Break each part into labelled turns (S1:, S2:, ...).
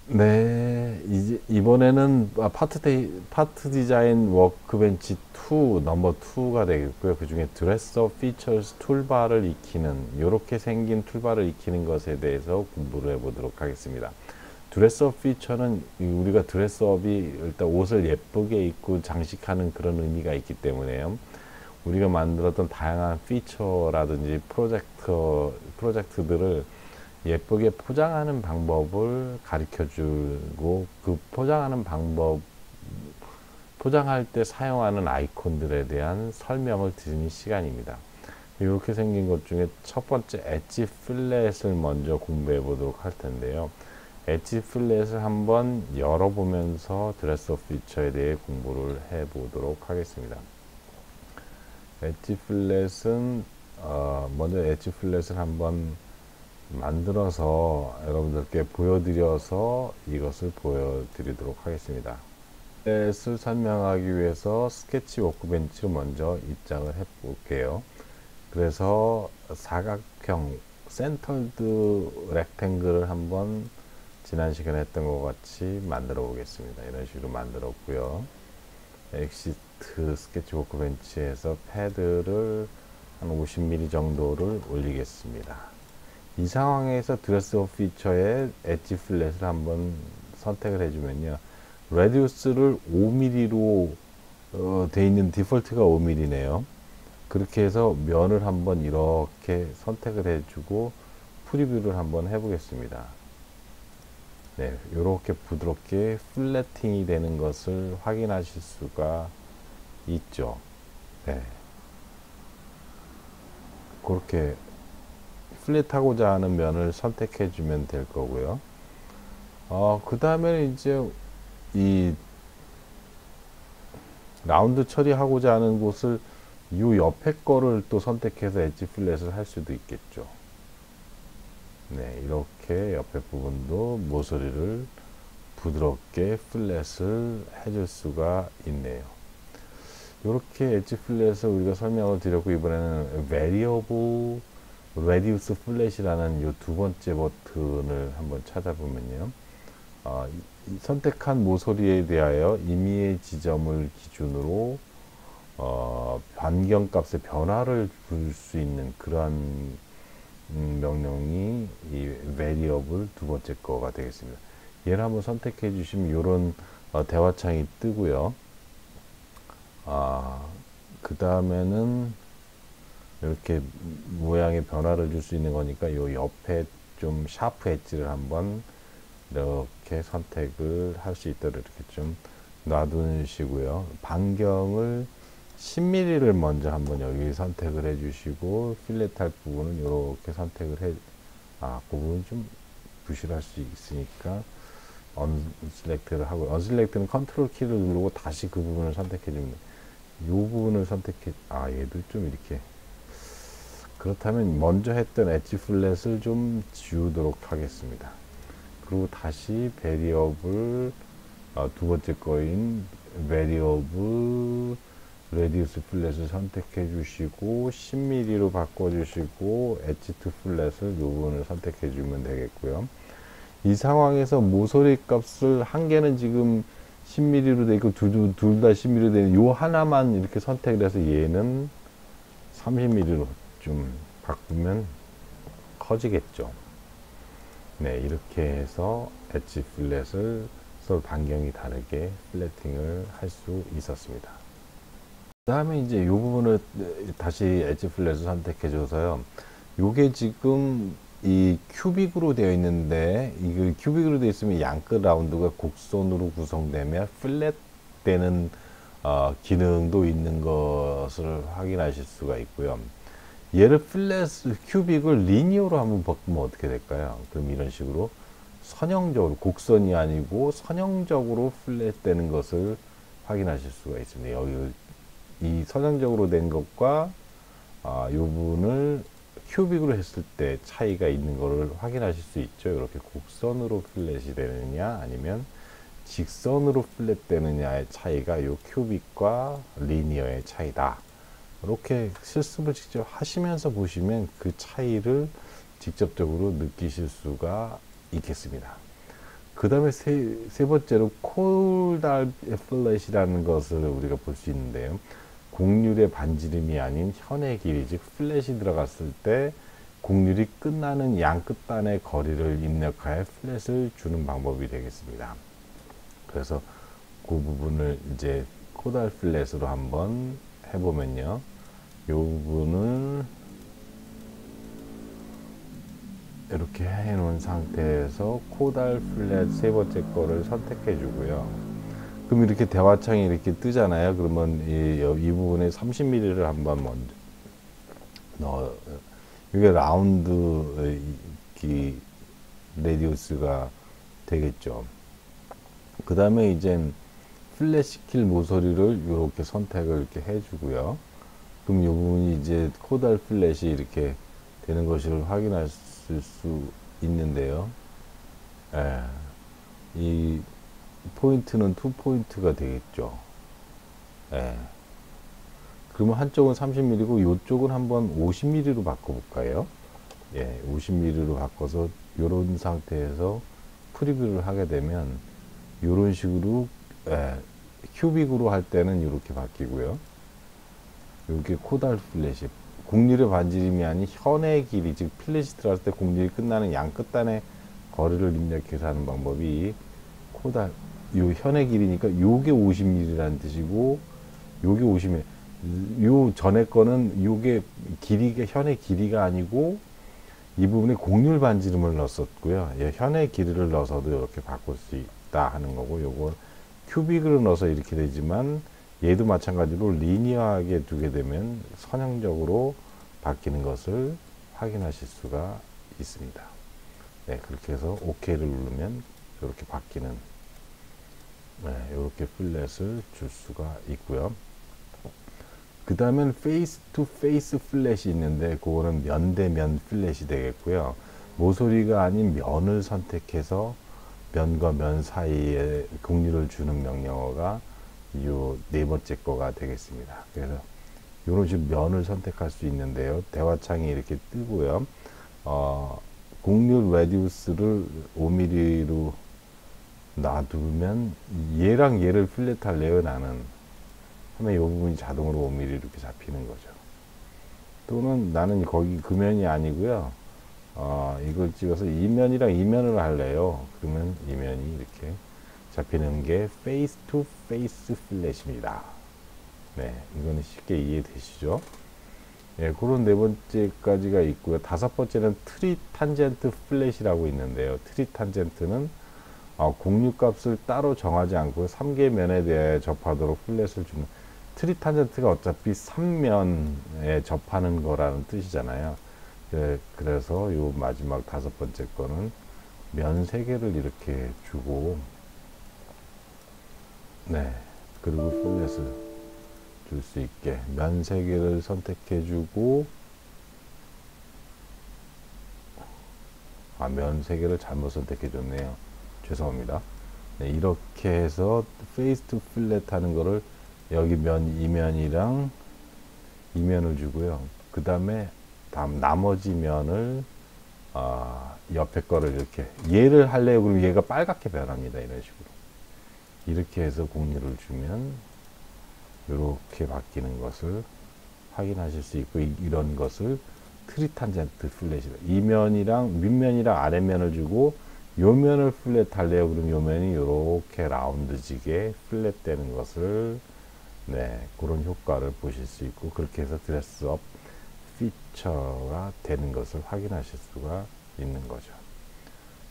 S1: 네, 이번에는 파트 디자인 워크벤치 2 넘버 2가 되겠고요. 그 중에 드레스업 피처스 툴바를 익히는, 이렇게 생긴 툴바를 익히는 것에 대해서 공부를 해보도록 하겠습니다. 드레스업 피처는 우리가 드레스업이 일단 옷을 예쁘게 입고 장식하는 그런 의미가 있기 때문에요. 우리가 만들었던 다양한 피처라든지 프로젝트들을 예쁘게 포장하는 방법을 가르쳐 주고, 그 포장하는 방법, 포장할 때 사용하는 아이콘들에 대한 설명을 드리는 시간입니다. 이렇게 생긴 것 중에 첫 번째 엣지 필렛을 먼저 공부해 보도록 할 텐데요. 엣지 필렛을 한번 열어보면서 드레스업 피처에 대해 공부를 해 보도록 하겠습니다. 엣지 필렛은 먼저 엣지 필렛을 한번 만들어서 여러분들께 보여드려서 이것을 보여드리도록 하겠습니다. 필렛을 설명하기 위해서 스케치 워크벤치로 먼저 입장을 해 볼게요. 그래서 사각형 센터드 렉탱글을 한번 지난 시간에 했던 것 같이 만들어 보겠습니다. 이런 식으로 만들었고요. 엑시트 스케치 워크벤치에서 패드를 한 50mm 정도를 올리겠습니다. 이 상황에서 드레스업 피처에 엣지 필렛을 한번 선택을 해주면요, 레디우스를 5mm로 돼 있는 디폴트가 5mm네요. 그렇게 해서 면을 한번 이렇게 선택을 해주고 프리뷰를 한번 해보겠습니다. 네, 이렇게 부드럽게 플래팅이 되는 것을 확인하실 수가 있죠. 네, 그렇게 플랫하고자 하는 면을 선택해 주면 될 거고요. 그 다음에 이제 이 라운드 처리하고자 하는 곳을 이 옆에 거를 또 선택해서 엣지 플랫을 할 수도 있겠죠. 네, 이렇게 옆에 부분도 모서리를 부드럽게 플랫을 해줄 수가 있네요. 이렇게 엣지 플랫을 우리가 설명을 드렸고, 이번에는 Variable Radius Flat이라는 이 두 번째 버튼을 한번 찾아보면요, 선택한 모서리에 대하여 임의의 지점을 기준으로 변경값의 변화를 줄 수 있는 그러한 명령이 이 variable 두 번째 거가 되겠습니다. 얘를 한번 선택해 주시면 이런 대화창이 뜨고요. 그 다음에는 이렇게 모양의 변화를 줄 수 있는 거니까 이 옆에 좀 샤프 엣지를 한번 이렇게 선택을 할 수 있도록 이렇게 좀 놔두시고요. 반경을 10mm를 먼저 한번 여기 선택을 해 주시고, 필렛할 부분은 이렇게 선택을 해, 그 부분이 좀 부실할 수 있으니까 언셀렉트를 하고, 언셀렉트는 컨트롤 키를 누르고 다시 그 부분을 선택해 줍니다. 이 부분을 선택해, 얘도 좀 이렇게, 그렇다면 먼저 했던 엣지 플랫을 좀 지우도록 하겠습니다. 그리고 다시 베리어블 두 번째 거인 베리어블 레디우스 플랫을 선택해 주시고 10mm로 바꿔 주시고 엣지 투 플랫을 이 부분을 선택해 주면 되겠고요. 이 상황에서 모서리 값을 한 개는 지금 10mm로 되어 있고 둘 다 10mm로 되어 있는 요 하나만 이렇게 선택을 해서 얘는 30mm로 좀 바꾸면 커지겠죠. 네, 이렇게 해서 엣지 플랫을 서로 반경이 다르게 플래팅을 할 수 있었습니다. 그 다음에 이제 이 부분을 다시 엣지 플랫을 선택해 줘서요, 요게 지금 이 큐빅으로 되어 있는데, 이거 큐빅으로 되어 있으면 양끝 라운드가 곡선으로 구성되며 플랫 되는 기능도 있는 것을 확인하실 수가 있고요. 얘를 큐빅을 리니어로 한번 바꾸면 어떻게 될까요? 그럼 이런 식으로 선형적으로, 곡선이 아니고 선형적으로 플랫 되는 것을 확인하실 수가 있습니다. 여기 이 선형적으로 된 것과 이 부분을 큐빅으로 했을 때 차이가 있는 것을 확인하실 수 있죠. 이렇게 곡선으로 플랫이 되느냐 아니면 직선으로 플랫 되느냐의 차이가 이 큐빅과 리니어의 차이다. 이렇게 실습을 직접 하시면서 보시면 그 차이를 직접적으로 느끼실 수가 있겠습니다. 그 다음에 세 번째로 콜달 플랫이라는 것을 우리가 볼 수 있는데요. 곡률의 반지름이 아닌 현의 길이, 즉 플랫이 들어갔을 때 곡률이 끝나는 양 끝단의 거리를 입력하여 플랫을 주는 방법이 되겠습니다. 그래서 그 부분을 이제 코달 플랫으로 한번 해보면요. 이 부분을 이렇게 해 놓은 상태에서 코달 플랫 세 번째 거를 선택해 주고요. 그럼 이렇게 대화창이 이렇게 뜨잖아요. 그러면 이 부분에 30mm를 한번 먼저 넣어. 이게 라운드 레디우스가 되겠죠. 그 다음에 이제 플랫 시킬 모서리를 이렇게 선택을 이렇게 해주고요. 그럼 이 부분이 이제 코달 플랫이 이렇게 되는 것을 확인하실 수 있는데요. 예, 이 포인트는 2포인트가 되겠죠. 예. 그러면 한쪽은 30mm고 이쪽은 한번 50mm로 바꿔볼까요? 예, 50mm로 바꿔서 이런 상태에서 프리뷰를 하게 되면 이런 식으로 큐빅으로 할 때는 이렇게 바뀌고요. 이렇게 코달 플랫이 곡률의 반지름이 아닌 현의 길이, 즉 플랫이 들어갔을 때 곡률이 끝나는 양 끝단의 거리를 입력해서 하는 방법이 코달, 요 현의 길이니까 요게 50mm라는 뜻이고 요게 50mm. 요 전에 거는 요게 길이가 현의 길이가 아니고 이 부분에 곡률 반지름을 넣었었고요. 예, 현의 길이를 넣어서도 이렇게 바꿀 수 있다 하는 거고, 요거 큐빅으로 넣어서 이렇게 되지만 얘도 마찬가지로 리니어하게 두게 되면 선형적으로 바뀌는 것을 확인하실 수가 있습니다. 네, 그렇게 해서 OK를 누르면 이렇게 바뀌는, 이렇게 플랫을 줄 수가 있고요. 그 다음엔 페이스 투 페이스 플랫이 있는데 그거는 면 대 면 플랫이 되겠고요. 모서리가 아닌 면을 선택해서 면과 면 사이에 곡률을 주는 명령어가 이 네 번째 거가 되겠습니다. 그래서 이런 식으로 면을 선택할 수 있는데요. 대화창이 이렇게 뜨고요. 곡률 레디우스를 5mm로 놔두면 얘랑 얘를 플랫 할래요, 나는. 하면 이 부분이 자동으로 5mm 이렇게 잡히는 거죠. 또는 나는 거기 그 면이 아니고요. 이걸 찍어서 이 면이랑 이 면을 할래요. 그러면 이 면이 이렇게 잡히는 게 페이스 투 페이스 플랫입니다. 네, 이거는 쉽게 이해되시죠? 예, 그런 네 번째까지가 있고요. 다섯 번째는 트리 탄젠트 플랫이라고 있는데요. 트리 탄젠트는 곡률값을 따로 정하지 않고 3개 면에 대해 접하도록 플랫을 주는, 트리 탄젠트가 어차피 3면에 접하는 거라는 뜻이잖아요. 그래서 요 마지막 다섯 번째 거는 면 3개를 이렇게 주고, 네, 그리고 플랫을 줄 수 있게 면 3개를 선택해 주고, 면 3개를 잘못 선택해 줬네요. 죄송합니다. 네, 이렇게 해서 페이스 투 플랫 하는 거를 여기 이면이랑 이면을 주고요. 그 다음에 나머지 면을 옆에 거를 이렇게, 얘를 할래요. 그럼 얘가 빨갛게 변합니다. 이런 식으로. 이렇게 해서 곡률을 주면 이렇게 바뀌는 것을 확인하실 수 있고, 이런 것을 트리 탄젠트 플랫이다. 이면이랑 밑면이랑 아랫면을 주고 요 면을 플랫 할래요. 그럼 요 면이 이렇게 라운드지게 플랫 되는 것을, 네, 그런 효과를 보실 수 있고, 그렇게 해서 드레스업 피처가 되는 것을 확인하실 수가 있는 거죠.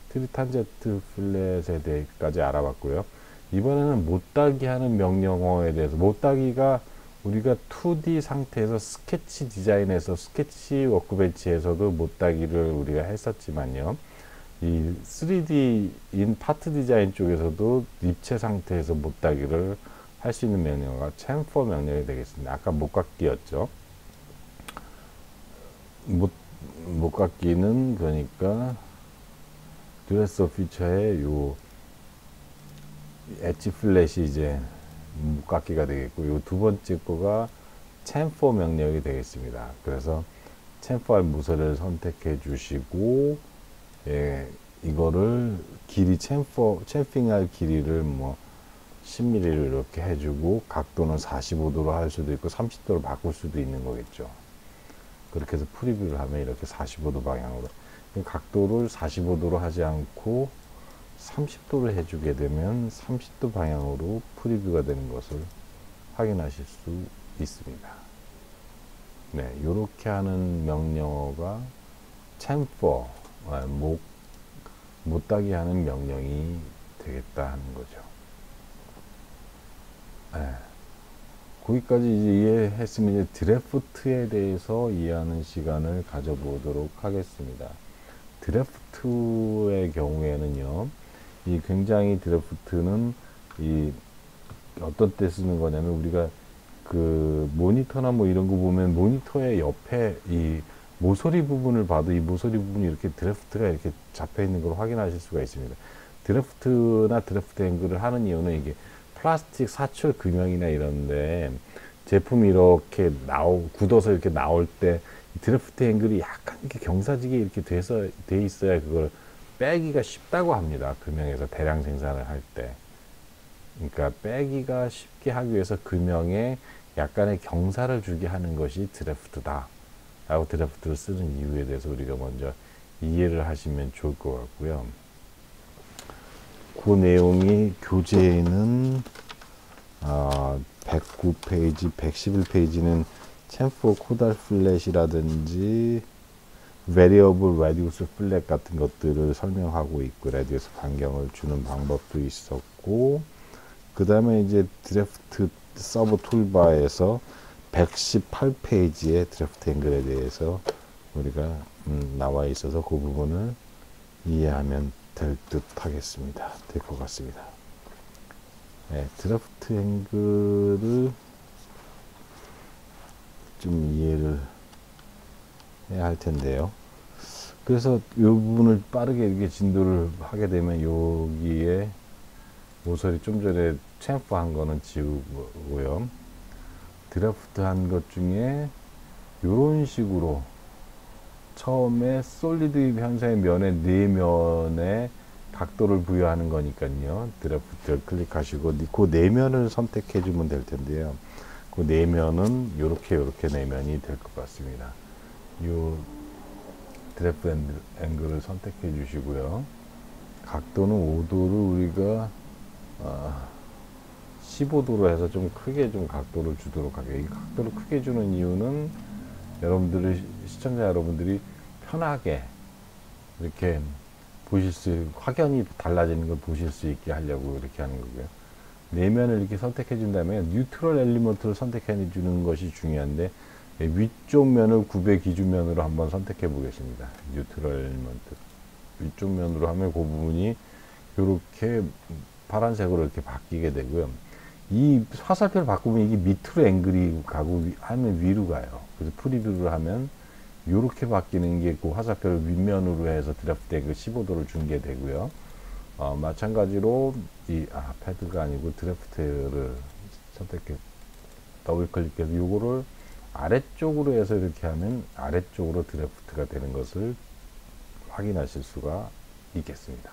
S1: 트리 탄젠트 플랫에 대해까지 알아봤고요. 이번에는 못따기 하는 명령어에 대해서, 못따기가 우리가 2D 상태에서 스케치 디자인에서, 스케치 워크벤치에서도 못따기를 우리가 했었지만요. 이 3D인 파트 디자인 쪽에서도 입체 상태에서 못따기를 할 수 있는 명령어가 챔퍼 명령이 되겠습니다. 아까 못깎기였죠. 못깎기는 그러니까 드레스업 피처의 요 엣지 플랫이 이제 못깎기가 되겠고, 요 두 번째 거가 챔퍼 명령이 되겠습니다. 그래서 챔퍼할 모서리를 선택해 주시고, 예, 이거를 길이 챔핑할 길이를 뭐 10mm로 이렇게 해주고 각도는 45도로 할 수도 있고 30도로 바꿀 수도 있는 거겠죠. 그렇게 해서 프리뷰를 하면 이렇게 45도 방향으로 각도를 45도로 하지 않고 30도를 해주게 되면 30도 방향으로 프리뷰가 되는 것을 확인하실 수 있습니다. 네, 이렇게 하는 명령어가 chamfer, 못따기 하는 명령이 되겠다 하는 거죠. 네. 거기까지 이제 이해했으면 이제 드래프트에 대해서 이해하는 시간을 가져보도록 하겠습니다. 드래프트의 경우에는요, 이 굉장히 드래프트는 이 어떤 때 쓰는 거냐면 우리가 그 모니터나 뭐 이런 거 보면 모니터의 옆에 이 모서리 부분을 봐도 이 모서리 부분이 이렇게 드래프트가 이렇게 잡혀 있는 걸 확인하실 수가 있습니다. 드래프트나 드래프트 앵글을 하는 이유는 이게 플라스틱 사출 금형이나 이런데 제품이 이렇게 굳어서 이렇게 나올 때 드래프트 앵글이 약간 이렇게 경사지게 이렇게 돼 있어야 그걸 빼기가 쉽다고 합니다. 금형에서 대량 생산을 할 때. 그러니까 빼기가 쉽게 하기 위해서 금형에 약간의 경사를 주게 하는 것이 드래프트다 라고 드래프트를 쓰는 이유에 대해서 우리가 먼저 이해를 하시면 좋을 것 같고요. 그 내용이 교재에는 109페이지, 111페이지는 챔퍼 코달 플랫이라든지 variable radius 플랫 같은 것들을 설명하고 있고 레디우스 반경을 주는 방법도 있었고 그 다음에 이제 드래프트 서브 툴바에서 118페이지의 드래프트 앵글에 대해서 우리가 나와 있어서 그 부분을 이해하면 될 듯 하겠습니다. 될 것 같습니다. 네, 드래프트 앵글을 좀 이해를 해야 할 텐데요. 그래서 이 부분을 빠르게 이렇게 진도를 하게 되면 여기에 모서리 좀 전에 챔프 한 거는 지우고요. 드래프트 한 것 중에 이런 식으로 처음에 솔리드 현상의 면의 네 면에 각도를 부여하는 거니까요. 드래프트를 클릭하시고 그 네 면을 선택해 주면 될 텐데요. 그 네 면은 이렇게 네 면이 될 것 같습니다. 이 드래프트 앵글을 선택해 주시고요. 각도는 5도를 우리가 15도로 해서 좀 크게 좀 각도를 주도록 하게요. 이 각도를 크게 주는 이유는 시청자 여러분들이 편하게 이렇게 확연히 달라지는 걸 보실 수 있게 하려고 이렇게 하는 거고요. 내면을 이렇게 선택해 준다면 뉴트럴 엘리먼트를 선택해 주는 것이 중요한데 위쪽 면을 9배 기준면으로 한번 선택해 보겠습니다. 뉴트럴 엘리먼트 위쪽 면으로 하면 그 부분이 이렇게 파란색으로 이렇게 바뀌게 되고요. 이 화살표를 바꾸면 이게 밑으로 앵글이 가고 하면 위로 가요. 그래서 프리뷰를 하면 이렇게 바뀌는 게 그 화살표를 윗면으로 해서 드래프트 앵글 15도를 준 게 되고요. 마찬가지로 패드가 아니고 드래프트를 선택해 더블 클릭해서 요거를 아래쪽으로 해서 이렇게 하면 아래쪽으로 드래프트가 되는 것을 확인하실 수가 있겠습니다.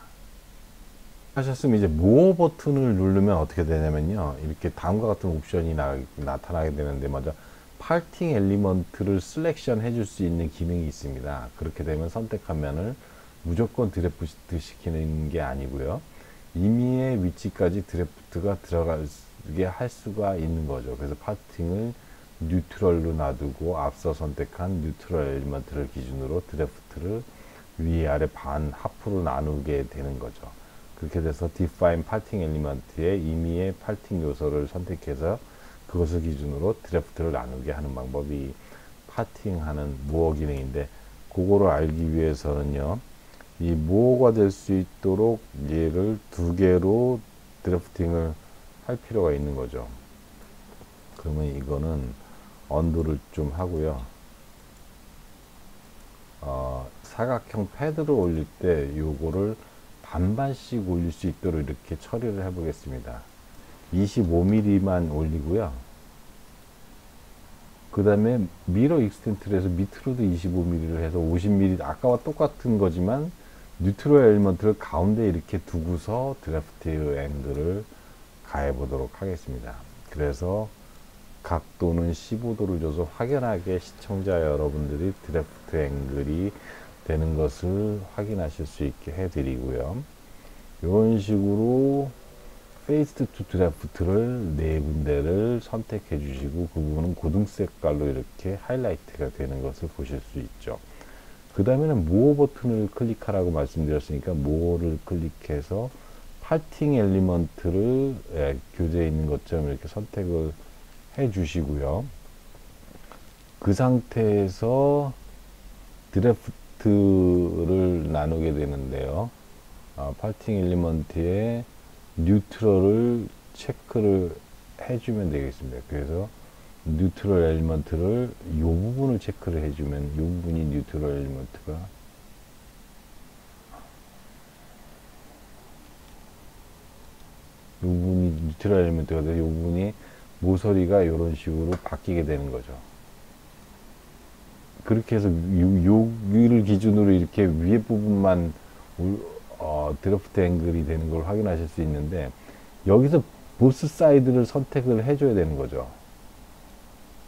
S1: 하셨으면 이제 모어 버튼을 누르면 어떻게 되냐면요. 이렇게 다음과 같은 옵션이 나타나게 되는데 먼저 파팅 엘리먼트를 셀렉션 해줄 수 있는 기능이 있습니다. 그렇게 되면 선택한 면을 무조건 드래프트 시키는 게 아니고요. 임의의 위치까지 드래프트가 들어가게 할 수가 있는 거죠. 그래서 파팅을 뉴트럴로 놔두고 앞서 선택한 뉴트럴 엘리먼트를 기준으로 드래프트를 위아래 하프로 나누게 되는 거죠. 그렇게 돼서 define parting element의 임의의 parting 요소를 선택해서 그것을 기준으로 드래프트를 나누게 하는 방법이 파팅하는 모어 기능인데 그거를 알기 위해서는요. 이 모어가 될 수 있도록 얘를 두 개로 드래프팅을 할 필요가 있는 거죠. 그러면 이거는 언두를 좀 하고요. 사각형 패드를 올릴 때 요거를 반반씩 올릴 수 있도록 이렇게 처리를 해 보겠습니다. 25mm만 올리고요. 그 다음에 미러 익스텐트를 해서 밑으로도 25mm를 해서 50mm 아까와 똑같은 거지만 뉴트럴 엘리먼트를 가운데 이렇게 두고서 드래프트 앵글을 가해 보도록 하겠습니다. 그래서 각도는 15도를 줘서 확연하게 시청자 여러분들이 드래프트 앵글이 되는 것을 확인하실 수 있게 해드리고요. 이런 식으로 페이스 투 드래프트를 네 군데를 선택해 주시고 그 부분은 고등 색깔로 이렇게 하이라이트가 되는 것을 보실 수 있죠. 그 다음에는 모어 버튼을 클릭하라고 말씀드렸으니까 모어를 클릭해서 파팅 엘리먼트를 교재에 있는 것처럼 이렇게 선택을 해 주시고요. 그 상태에서 드래프트를 나누게 되는데요. 파팅 엘리먼트에 뉴트럴을 체크를 해주면 되겠습니다. 그래서 뉴트럴 엘리먼트를 이 부분을 체크를 해주면 이 부분이 뉴트럴 엘리먼트가 이 부분이 뉴트럴 엘리먼트가 돼서 이 부분이 모서리가 이런 식으로 바뀌게 되는 거죠. 그렇게 해서 여기를 기준으로 이렇게 위에 부분만 드래프트 앵글이 되는 걸 확인하실 수 있는데 여기서 보스 사이드를 선택을 해줘야 되는 거죠.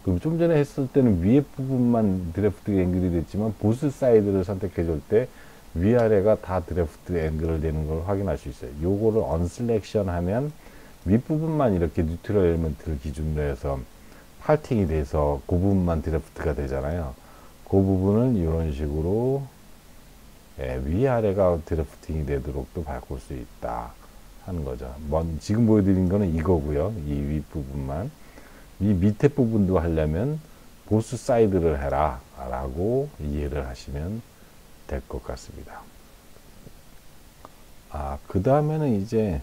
S1: 그럼 좀 전에 했을 때는 위에 부분만 드래프트 앵글이 됐지만 보스 사이드를 선택해 줄 때 위아래가 다 드래프트 앵글을 되는 걸 확인할 수 있어요. 요거를 언셀렉션 하면 윗부분만 이렇게 뉴트럴 엘리먼트를 기준으로 해서 팔팅이 돼서 그 부분만 드래프트가 되잖아요. 그 부분을 이런 식으로 위아래가 드래프팅이 되도록 또 바꿀 수 있다 하는 거죠. 지금 보여드린 거는 이거고요. 이 윗부분만. 이 밑에 부분도 하려면 보스 사이드를 해라 라고 이해를 하시면 될 것 같습니다. 그 다음에는 이제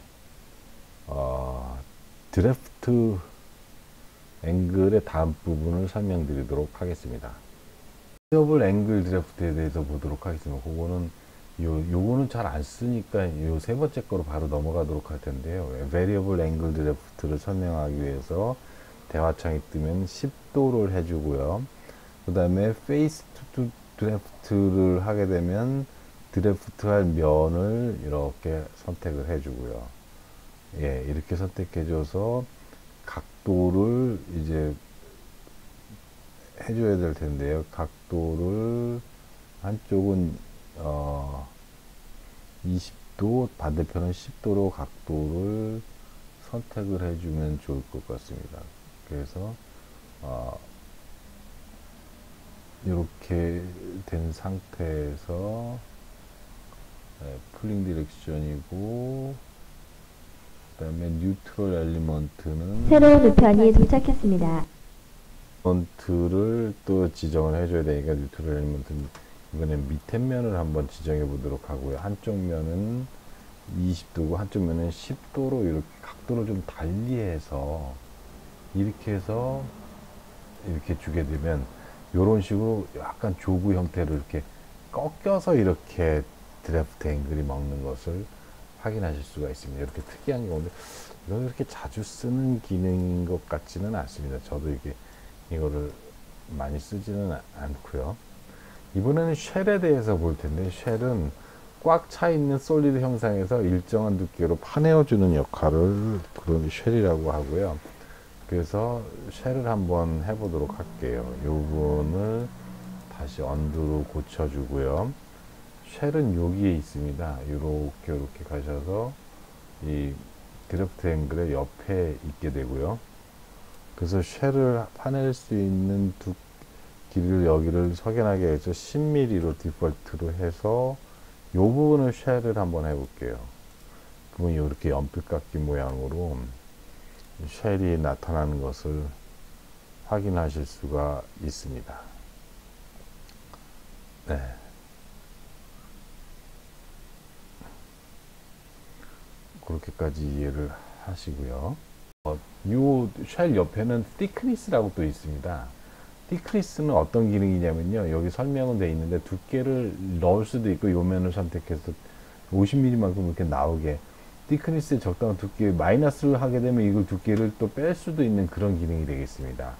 S1: 드래프트 앵글의 다음 부분을 설명드리도록 하겠습니다. variable 앵글 드래프트에 대해서 보도록 하겠습니다. 그거는 요거는 잘 안 쓰니까 요 세 번째 거로 바로 넘어가도록 할 텐데요. variable 앵글 드래프트를 설명하기 위해서 대화창이 뜨면 10도를 해주고요. 그 다음에 face to 드래프트를 하게 되면 드래프트 할 면을 이렇게 선택을 해주고요. 이렇게 선택해줘서 각도를 이제 해줘야 될 텐데요. 각도를 한쪽은 20도, 반대편은 10도로 각도를 선택을 해주면 좋을 것 같습니다. 그래서 이렇게 된 상태에서 풀링 디렉션이고 그 다음에 뉴트럴 엘리먼트는
S2: 새로운 우편이 도착했습니다.
S1: 엘리먼트를 또 지정을 해줘야 되니까 뉴트럴 엘리먼트는 이번엔 밑에 면을 한번 지정해 보도록 하고요. 한쪽 면은 20도고 한쪽 면은 10도로 이렇게 각도를 좀 달리해서 이렇게 해서 이렇게 주게 되면 이런 식으로 약간 조구 형태로 이렇게 꺾여서 이렇게 드래프트 앵글이 먹는 것을 확인하실 수가 있습니다. 이렇게 특이한 게 오는데 이건 이렇게 자주 쓰는 기능인 것 같지는 않습니다. 저도 이거를 많이 쓰지는 않고요. 이번에는 쉘에 대해서 볼 텐데 쉘은 꽉 차 있는 솔리드 형상에서 일정한 두께로 파내어주는 역할을 그런 쉘이라고 하고요. 그래서 쉘을 한번 해보도록 할게요. 이 부분을 다시 언두로 고쳐주고요. 쉘은 여기에 있습니다. 이렇게 가셔서 이 드래프트 앵글의 옆에 있게 되고요. 그래서 쉘을 파낼 수 있는 길이를 여기를 석연하게 해서 10mm로 디폴트로 해서 이 부분을 쉘을 한번 해볼게요. 그러면 이렇게 연필깎이 모양으로 쉘이 나타나는 것을 확인하실 수가 있습니다. 네. 그렇게까지 이해를 하시고요. 이 쉘 옆에는 thickness라고 또 있습니다. thickness는 어떤 기능이냐면요. 여기 설명은 되어 있는데 두께를 넣을 수도 있고 요 면을 선택해서 50mm만큼 이렇게 나오게 thickness의 적당한 두께 마이너스를 하게 되면 이걸 두께를 또 뺄 수도 있는 그런 기능이 되겠습니다.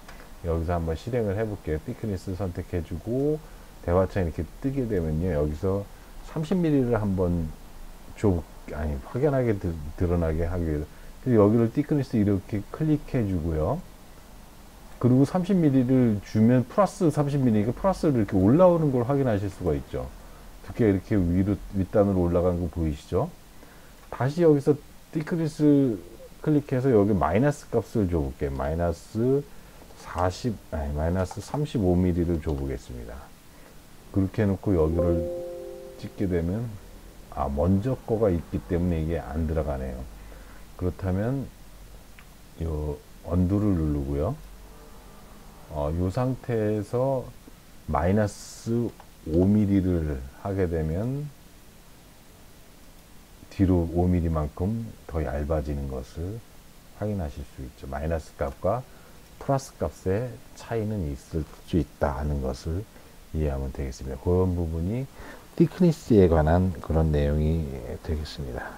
S1: 여기서 한번 실행을 해볼게요. thickness 선택해주고 대화창 이렇게 뜨게 되면요. 여기서 30mm를 한번 확연하게 드러나게 하기 위해서 여기를 thickness 이렇게 클릭해 주고요. 그리고 30mm를 주면 플러스 30mm니까 플러스를 이렇게 올라오는 걸 확인하실 수가 있죠. 두께가 이렇게 윗단으로 올라가는 거 보이시죠? 다시 여기서 thickness 클릭해서 여기 마이너스 값을 줘볼게요. 마이너스 35mm를 줘보겠습니다. 그렇게 해놓고 여기를 찍게 되면 먼저 거가 있기 때문에 이게 안 들어가네요. 그렇다면 요 언두를 누르고요. 요 상태에서 마이너스 5mm를 하게 되면 뒤로 5mm만큼 더 얇아지는 것을 확인하실 수 있죠. 마이너스 값과 플러스 값의 차이는 있을 수 있다는 것을 이해하면 되겠습니다. 그런 부분이 thickness에 관한 그런 내용이 되겠습니다.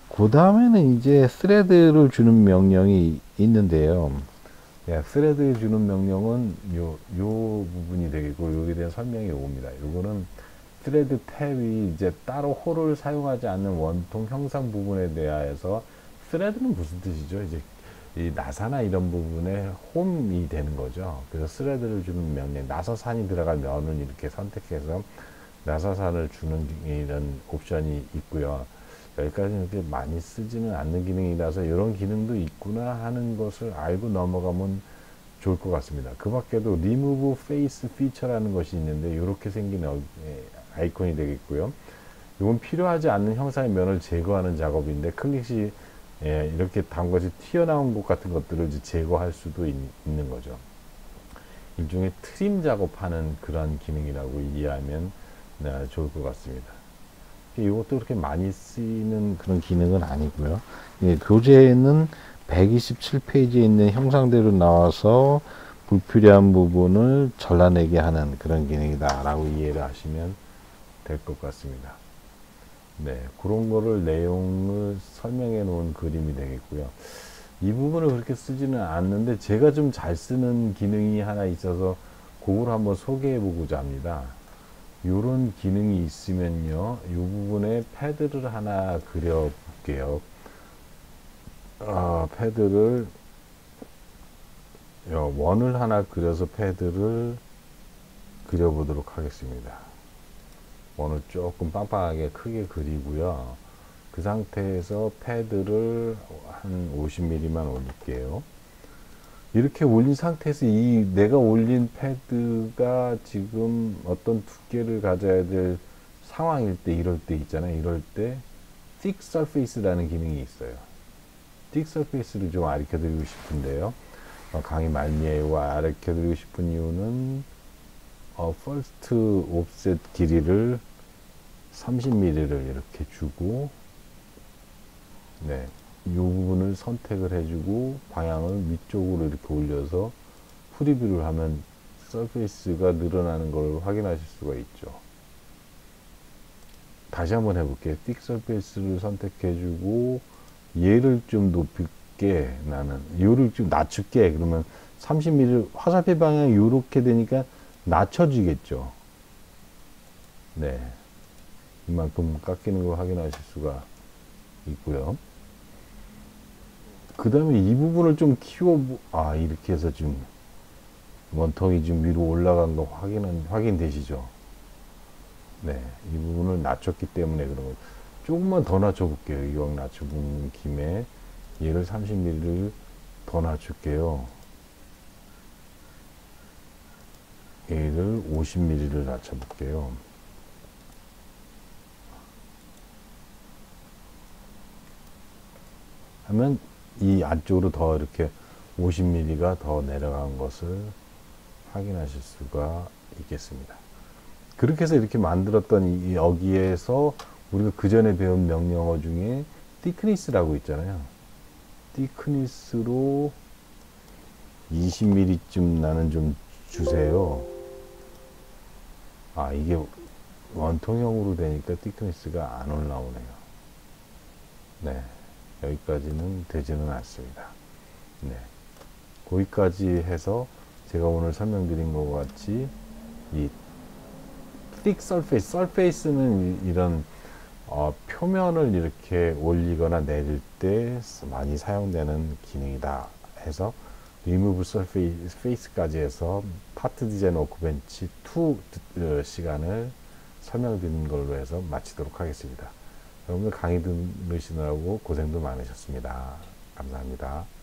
S1: 그 다음에는 이제 스레드를 주는 명령이 있는데요. 스레드 주는 명령은 요 부분이 되겠고, 여기에 대한 설명이 옵니다. 요거는 스레드 탭이 이제 따로 홀을 사용하지 않는 원통 형상 부분에 대하여서, 스레드는 무슨 뜻이죠? 이제 이 나사나 이런 부분에 홈이 되는 거죠. 그래서 스레드를 주는 명령, 나사산이 들어갈 면을 이렇게 선택해서 나사산을 주는 이런 옵션이 있고요. 여기까지는 그렇게 많이 쓰지는 않는 기능이라서 이런 기능도 있구나 하는 것을 알고 넘어가면 좋을 것 같습니다. 그 밖에도 Remove Face Feature라는 것이 있는데 이렇게 생긴 아이콘이 되겠고요. 이건 필요하지 않는 형상의 면을 제거하는 작업인데, 클릭 시 이렇게 담궈서 튀어나온 것 같은 것들을 이제 제거할 수도 있는 거죠. 일종의 트림 작업하는 그런 기능이라고 이해하면 좋을 것 같습니다. 이것도 그렇게 많이 쓰이는 그런 기능은 아니고요. 교재에는 127페이지에 있는 형상대로 나와서 불필요한 부분을 잘라내게 하는 그런 기능이다 라고 이해를 하시면 될 것 같습니다. 네, 그런 거를 내용을 설명해 놓은 그림이 되겠고요. 이 부분을 그렇게 쓰지는 않는데 제가 좀 잘 쓰는 기능이 하나 있어서 그걸 한번 소개해 보고자 합니다. 요런 기능이 있으면요, 이 부분에 패드를 하나 그려 볼게요. 패드를 원을 하나 그려서 패드를 그려 보도록 하겠습니다. 원을 조금 빵빵하게 크게 그리고요. 그 상태에서 패드를 한 50mm만 올릴게요. 이렇게 올린 상태에서 이 내가 올린 패드가 지금 어떤 두께를 가져야 될 상황일 때, 이럴 때 있잖아요. 이럴 때 thick surface라는 기능이 있어요. thick surface를 좀 가르쳐 드리고 싶은데요. 강의 말미에 가르쳐 드리고 싶은 이유는 first offset 길이를 30mm를 이렇게 주고, 네, 이 부분을 선택을 해주고 방향을 위쪽으로 이렇게 올려서 프리뷰를 하면 서페이스가 늘어나는 걸 확인하실 수가 있죠. 다시 한번 해볼게요. 틱 서페이스를 선택해주고 얘를 좀 높일게, 나는 얘를 좀 낮출게. 그러면 30mm 화살표 방향이 이렇게 되니까 낮춰지겠죠. 네, 이만큼 깎이는 걸 확인하실 수가 있고요. 그 다음에 이 부분을 좀 이렇게 해서 좀 원통이 좀 위로 올라간 거 확인되시죠? 네, 이 부분을 낮췄기 때문에 그런 거예요. 조금만 더 낮춰볼게요. 이왕 낮춰본 김에 얘를 30mm를 더 낮출게요. 얘를 50mm를 낮춰볼게요. 하면 이 안쪽으로 더 이렇게 50mm가 더 내려간 것을 확인하실 수가 있겠습니다. 그렇게 해서 이렇게 만들었던 여기에서 우리가 그 전에 배운 명령어 중에 thickness라고 있잖아요. thickness로 20mm쯤 나는 좀 주세요. 이게 원통형으로 되니까 thickness가 안 올라오네요. 네, 여기까지는 되지는 않습니다. 네, 거기까지 해서 제가 오늘 설명드린 것 같이 이 thick surface, surface는 이런 표면을 이렇게 올리거나 내릴 때 많이 사용되는 기능이다 해서 remove surface까지 해서 파트 디자인 워크벤치 2 시간을 설명드리는 걸로 해서 마치도록 하겠습니다. 여러분들 강의 들으시느라고 고생도 많으셨습니다. 감사합니다.